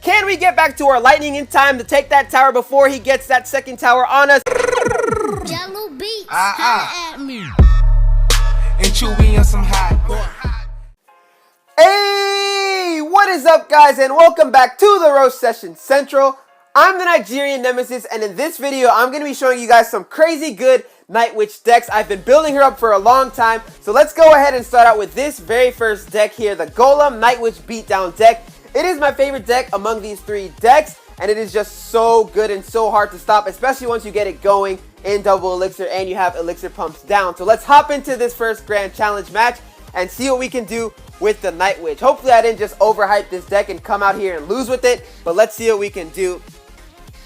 Can we get back to our lightning in time to take that tower before he gets that second tower on us? Jello beats, at me. And Chewy on some hot. Hey, what is up, guys, and welcome back to the Roast Session Central. I'm the Nigerian Nemesis, and in this video, I'm going to be showing you guys some crazy good Night Witch decks. I've been building her up for a long time, so let's go ahead and start out with this very first deck here, the Golem Night Witch Beatdown deck. It is my favorite deck among these three decks, and it is just so good and so hard to stop, especially once you get it going in double elixir and you have elixir pumps down. So let's hop into this first grand challenge match and see what we can do with the Night Witch. Hopefully I didn't just overhype this deck and come out here and lose with it, but let's see what we can do.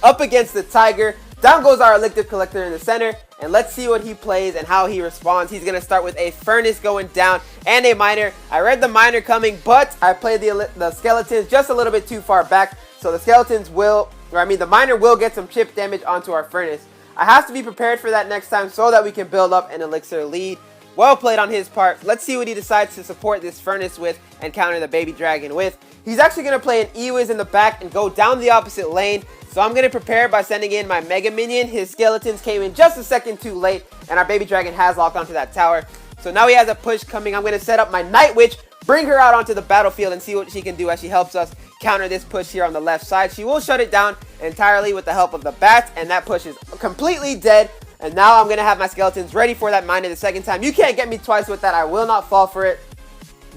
Up against the Tiger, down goes our Elixir Collector in the center, and let's see what he plays and how he responds. He's going to start with a Furnace going down and a Miner. I read the Miner coming, but I played the Skeletons just a little bit too far back, so the Skeletons will, the Miner will get some chip damage onto our Furnace. I have to be prepared for that next time so that we can build up an Elixir lead. Well played on his part. Let's see what he decides to support this Furnace with and counter the Baby Dragon with. He's actually going to play an E-Wiz in the back and go down the opposite lane. So I'm going to prepare by sending in my Mega Minion. His Skeletons came in just a second too late, and our Baby Dragon has locked onto that tower. So now he has a push coming. I'm going to set up my Night Witch, bring her out onto the battlefield, and see what she can do as she helps us counter this push here on the left side. She will shut it down entirely with the help of the bats, and that push is completely dead. And now I'm going to have my Skeletons ready for that Miner the second time. You can't get me twice with that. I will not fall for it.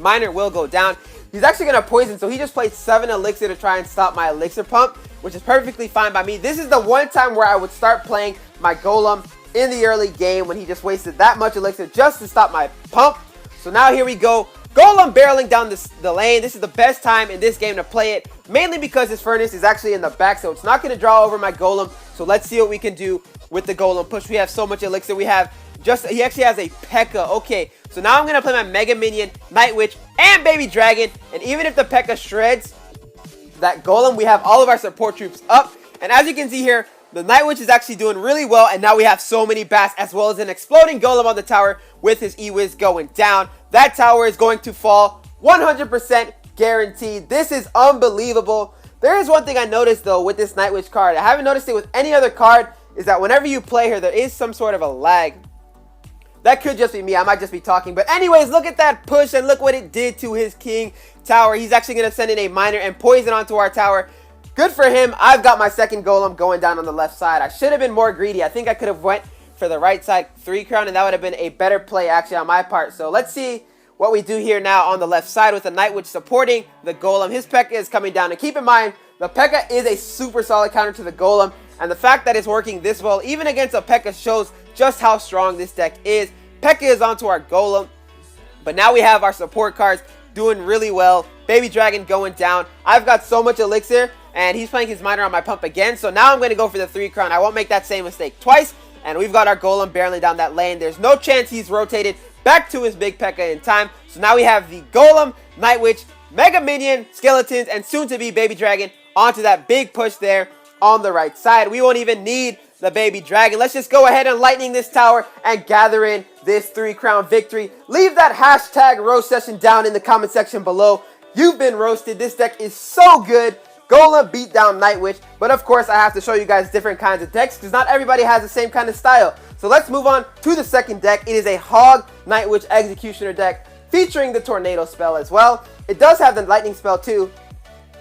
Miner will go down. He's actually going to poison, so he just played 7 elixir to try and stop my elixir pump, which is perfectly fine by me. This is the one time where I would start playing my Golem in the early game when he just wasted that much elixir just to stop my pump. So now here we go. Golem barreling down the lane. This is the best time in this game to play it, mainly because his Furnace is actually in the back, so it's not going to draw over my Golem. So let's see what we can do with the Golem push. We have so much elixir. He actually has a Pekka. Okay, so now I'm going to play my Mega Minion, Night Witch, and Baby Dragon. And even if the Pekka shreds that Golem, we have all of our support troops up. And as you can see here, the Night Witch is actually doing really well. And now we have so many bats as well as an exploding Golem on the tower with his E-Wiz going down. That tower is going to fall 100% guaranteed. This is unbelievable. There is one thing I noticed though with this Night Witch card. I haven't noticed it with any other card, is that whenever you play her, there is some sort of a lag. That could just be me. I might just be talking. But anyways, look at that push and look what it did to his King tower. He's actually going to send in a Miner and poison onto our tower. Good for him. I've got my second Golem going down on the left side. I should have been more greedy. I think I could have went for the right side 3 crown, and that would have been a better play actually on my part. So let's see what we do here now on the left side with the Night Witch supporting the Golem. His Pekka is coming down. And keep in mind, the Pekka is a super solid counter to the Golem. And the fact that it's working this well, even against a Pekka, shows just how strong this deck is. Pekka is onto our Golem. But now we have our support cards doing really well. Baby Dragon going down. I've got so much elixir, and he's playing his Miner on my pump again. So now I'm going to go for the 3 crown. I won't make that same mistake twice. And we've got our Golem barreling down that lane. There's no chance he's rotated back to his big Pekka in time. So now we have the Golem, Night Witch, Mega Minion, Skeletons, and soon to be Baby Dragon onto that big push there on the right side. We won't even need the Baby Dragon. Let's just go ahead and lightning this tower and gather in this 3 crown victory. Leave that hashtag roast session down in the comment section below. You've been roasted. This deck is so good. Golem beat down Night Witch, but of course I have to show you guys different kinds of decks because not everybody has the same kind of style. So let's move on to the second deck. It is a Hog Night Witch Executioner deck featuring the Tornado spell as well. It does have the Lightning spell too.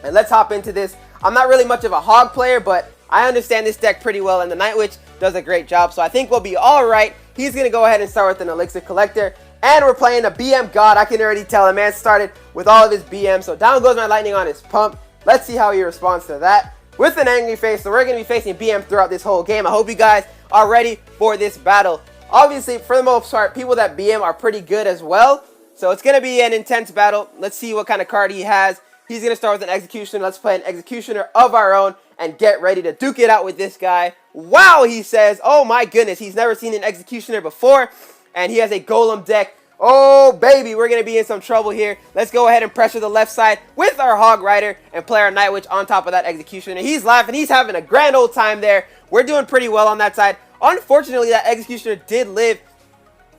And let's hop into this. I'm not really much of a Hog player, but I understand this deck pretty well, and the Night Witch does a great job, so I think we'll be alright. He's going to go ahead and start with an Elixir Collector, and we're playing a BM God. I can already tell the man started with all of his BM, so down goes my Lightning on his pump. Let's see how he responds to that with an angry face. So we're going to be facing BM throughout this whole game. I hope you guys are ready for this battle. Obviously, for the most part, people that BM are pretty good as well, so it's going to be an intense battle. Let's see what kind of card he has. He's going to start with an Executioner. Let's play an Executioner of our own and get ready to duke it out with this guy. Wow, he says. Oh my goodness, he's never seen an Executioner before, and he has a Golem deck. Oh baby, we're going to be in some trouble here. Let's go ahead and pressure the left side with our Hog Rider and play our Night Witch on top of that Executioner. He's laughing. He's having a grand old time there. We're doing pretty well on that side. Unfortunately, that Executioner did live,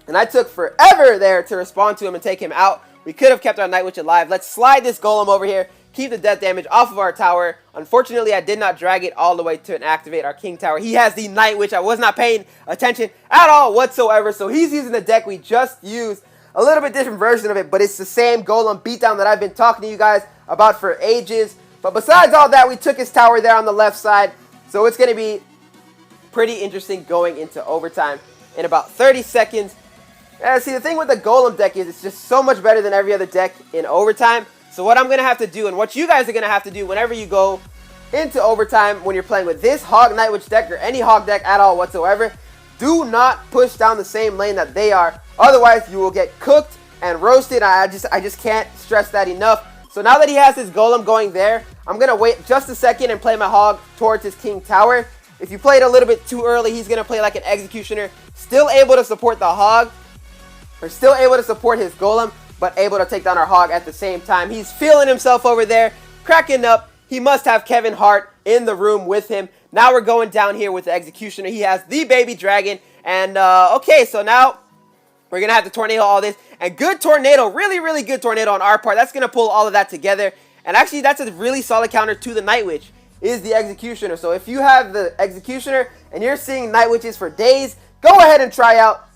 and I took forever there to respond to him and take him out. We could have kept our Night Witch alive. Let's slide this Golem over here. keep the death damage off of our tower. Unfortunately, I did not drag it all the way to activate our king tower. He has the knight, which I was not paying attention at all whatsoever. So he's using the deck we just used. A little bit different version of it, but it's the same Golem beatdown that I've been talking to you guys about for ages. But besides all that, we took his tower there on the left side. So it's going to be pretty interesting going into overtime in about 30 seconds. See, the thing with the Golem deck is it's just so much better than every other deck in overtime. So what I'm going to have to do, and what you guys are going to have to do whenever you go into overtime when you're playing with this Hog Night Witch deck or any Hog deck at all whatsoever, do not push down the same lane that they are. Otherwise, you will get cooked and roasted. I just can't stress that enough. So now that he has his Golem going there, I'm going to wait just a second and play my Hog towards his King Tower. If you played a little bit too early, he's going to play like an Executioner. Still able to support the Hog. Or still able to support his Golem, but able to take down our Hog at the same time. He's feeling himself over there, cracking up. He must have Kevin Hart in the room with him. Now we're going down here with the Executioner. He has the Baby Dragon. And, okay, so now we're going to have to tornado all this. And good tornado, really, really good tornado on our part. That's going to pull all of that together. And actually, that's a really solid counter to the Night Witch, is the Executioner. So if you have the Executioner and you're seeing Night Witches for days, go ahead and try out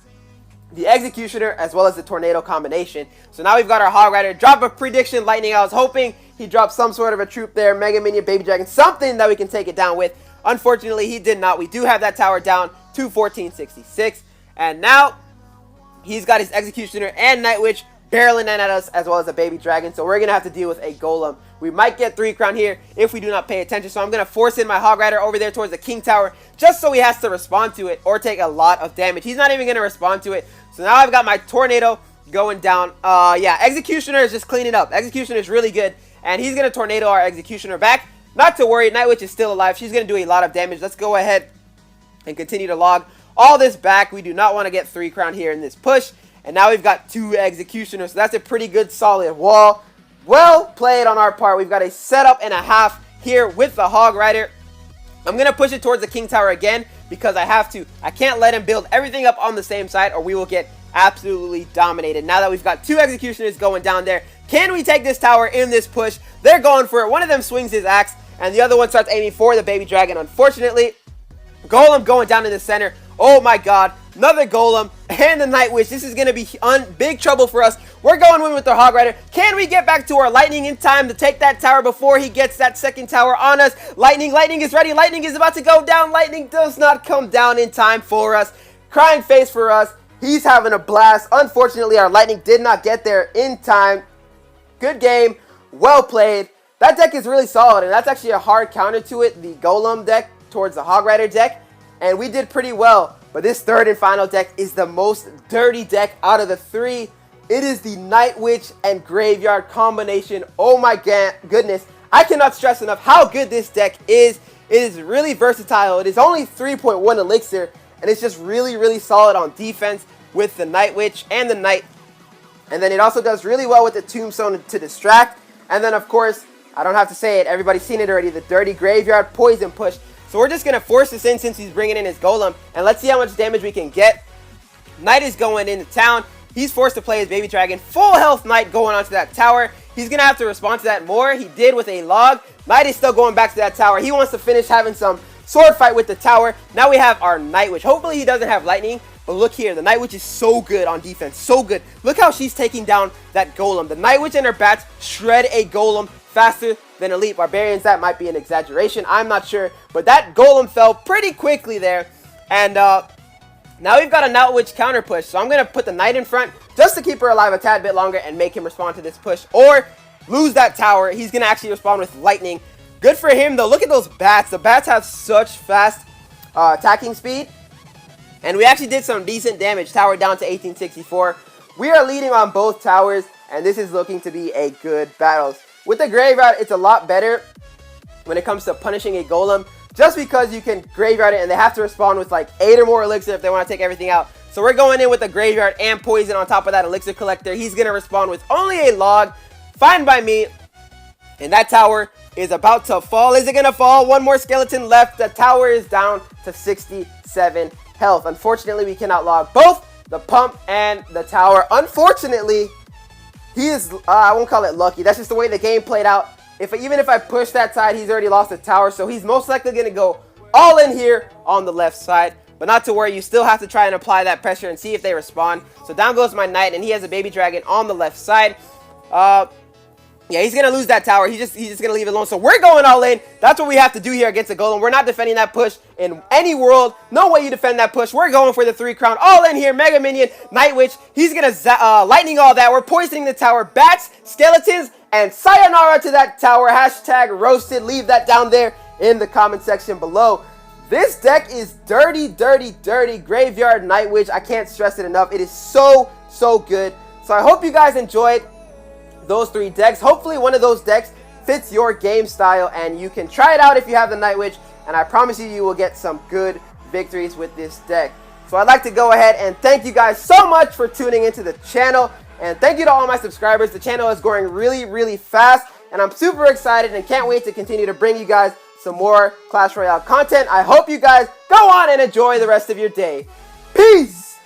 the Executioner as well as the Tornado combination. So now we've got our Hog Rider. Drop a prediction lightning. I was hoping he dropped some sort of a troop there. Mega Minion, Baby Dragon, something that we can take it down with. Unfortunately, he did not. We do have that tower down to 1466. And now he's got his Executioner and Night Witch barreling in at us as well as a Baby Dragon. So we're going to have to deal with a Golem. We might get 3 crown here if we do not pay attention. So I'm going to force in my Hog Rider over there towards the King Tower just so he has to respond to it or take a lot of damage. He's not even going to respond to it. So now I've got my Tornado going down. Yeah, Executioner is just cleaning up. Executioner is really good. And he's going to Tornado our Executioner back. Not to worry, Night Witch is still alive. She's going to do a lot of damage. Let's go ahead and continue to log all this back. We do not want to get 3 crown here in this push. And now we've got 2 Executioners. So that's a pretty good solid wall. Well played on our part. We've got a setup and a half here with the Hog Rider. I'm going to push it towards the King Tower again because I have to. I can't let him build everything up on the same side or we will get absolutely dominated. Now that we've got 2 Executioners going down there, can we take this tower in this push? They're going for it. One of them swings his axe and the other one starts aiming for the Baby Dragon. Unfortunately, Golem going down in the center. Oh my god, another Golem and the Night Witch. This is going to be big trouble for us. We're going in with the Hog Rider. Can we get back to our Lightning in time to take that tower before he gets that second tower on us? Lightning is ready. Lightning is about to go down. Lightning does not come down in time for us. Crying face for us. He's having a blast. Unfortunately, our Lightning did not get there in time. Good game. Well played. That deck is really solid, and that's actually a hard counter to it, the Golem deck towards the Hog Rider deck. And we did pretty well. But this third and final deck is the most dirty deck out of the 3. It is the Night Witch and Graveyard combination. Oh my goodness. I cannot stress enough how good this deck is. It is really versatile. It is only 3.1 elixir. And it's just really, really solid on defense with the Night Witch and the Knight. And then it also does really well with the Tombstone to distract. And then, of course, I don't have to say it. Everybody's seen it already. The Dirty Graveyard Poison Push. So we're just going to force this in since he's bringing in his Golem. And let's see how much damage we can get. Knight is going into town. He's forced to play his Baby Dragon. Full health Knight going onto that tower. He's going to have to respond to that more. He did with a log. Knight is still going back to that tower. He wants to finish having some sword fight with the tower. Now we have our Night Witch. Hopefully he doesn't have lightning. But look here. The Night Witch is so good on defense. So good. Look how she's taking down that Golem. The Night Witch and her bats shred a Golem faster than Elite Barbarians. That might be an exaggeration. I'm not sure. But that Golem fell pretty quickly there. And now we've got a Night Witch counter push. So I'm going to put the Knight in front just to keep her alive a tad bit longer and make him respond to this push. Or lose that tower. He's going to actually respond with lightning. Good for him though. Look at those bats. The bats have such fast attacking speed. And we actually did some decent damage. Tower down to 1864. We are leading on both towers. And this is looking to be a good battle. With the Graveyard, it's a lot better when it comes to punishing a Golem. Just because you can Graveyard it and they have to respond with like 8 or more Elixir if they want to take everything out. So we're going in with the Graveyard and Poison on top of that Elixir Collector. He's going to respond with only a log. Fine by me. And that tower is about to fall. Is it going to fall? One more skeleton left. The tower is down to 67 health. Unfortunately, we cannot log both the pump and the tower. Unfortunately, he is, I won't call it lucky. That's just the way the game played out. even if I push that side, he's already lost a tower, so he's most likely going to go all in here on the left side. But not to worry, you still have to try and apply that pressure and see if they respond. So down goes my knight, and he has a baby dragon on the left side. Yeah, he's going to lose that tower. He's just going to leave it alone. So we're going all in. That's what we have to do here against the Golem. We're not defending that push in any world. No way you defend that push. We're going for the 3 crown. All in here. Mega Minion, Night Witch. He's going to lightning all that. We're poisoning the tower. Bats, skeletons, and sayonara to that tower. Hashtag roasted. Leave that down there in the comment section below. This deck is dirty, dirty, dirty. Graveyard Night Witch. I can't stress it enough. It is so, so good. So I hope you guys enjoyed those 3 decks. Hopefully one of those decks fits your game style and you can try it out if you have the Night Witch, and I promise you will get some good victories with this deck. So I'd like to go ahead and thank you guys so much for tuning into the channel, and thank you to all my subscribers. The channel is growing really, really fast, and I'm super excited and can't wait to continue to bring you guys some more Clash Royale content. I hope you guys go on and enjoy the rest of your day. Peace!